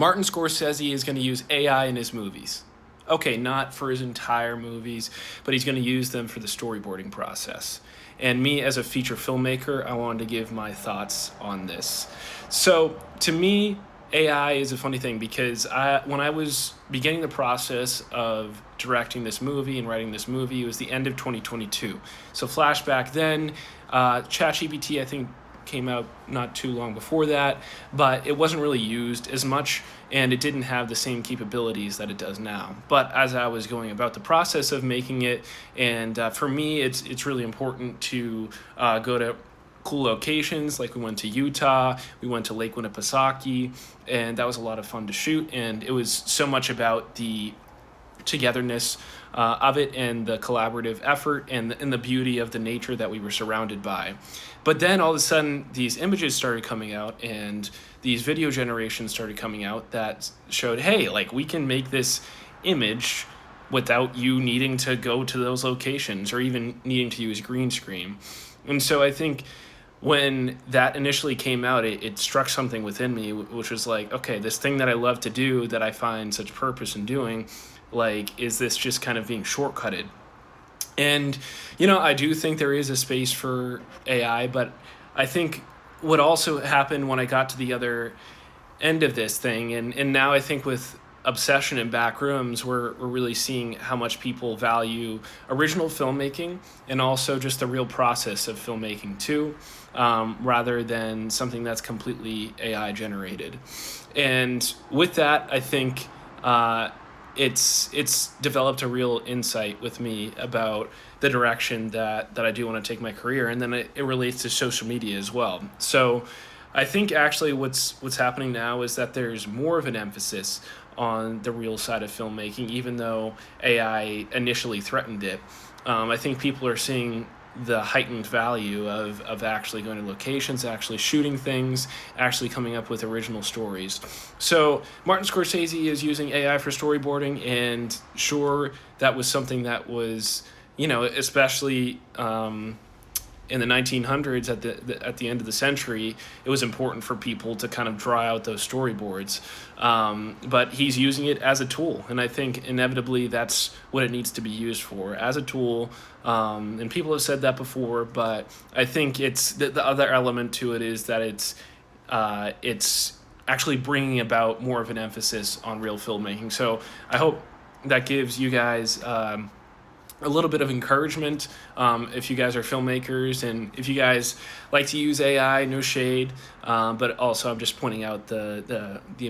Martin Scorsese is going to use AI in his movies. Okay, not for his entire movies, but he's going to use them for the storyboarding process. And me, as a feature filmmaker, I wanted to give my thoughts on this. So, to me, AI is a funny thing because when I was beginning the process of directing this movie and writing this movie, it was the end of 2022. So, flashback then, ChatGPT, I think, came out not too long before that, but it wasn't really used as much and it didn't have the same capabilities that it does now. But as I was going about the process of making it, and for me, it's really important to go to cool locations. Like we went to Utah, we went to Lake Winnipesaukee, and that was a lot of fun to shoot. And it was so much about the togetherness of it and the collaborative effort and the beauty of the nature that we were surrounded by. But then all of a sudden, these images started coming out and these video generations started coming out that showed, hey, like we can make this image without you needing to go to those locations or even needing to use green screen. And so I think when that initially came out, it struck something within me, which was like, okay, this thing that I love to do, that I find such purpose in doing, like, is this just kind of being shortcutted? And, I do think there is a space for AI, but I think what also happened when I got to the other end of this thing, and now I think with Obsession and Backrooms, we're really seeing how much people value original filmmaking and also just the real process of filmmaking too, rather than something that's completely AI generated. And with that, I think it's developed a real insight with me about the direction that I do want to take my career, and then it relates to social media as well. So I think actually what's happening now is that there's more of an emphasis on the real side of filmmaking, even though AI initially threatened it. I think people are seeing the heightened value of actually going to locations, actually shooting things, actually coming up with original stories. So Martin Scorsese is using AI for storyboarding, and sure, that was something that was, especially in the 1900s, at the end of the century, it was important for people to kind of draw out those storyboards. But he's using it as a tool, and I think inevitably that's what it needs to be used for, as a tool. And people have said that before, but I think it's the other element to it is that it's actually bringing about more of an emphasis on real filmmaking. So I hope that gives you guys a little bit of encouragement if you guys are filmmakers, and if you guys like to use AI, no shade, but also I'm just pointing out the amount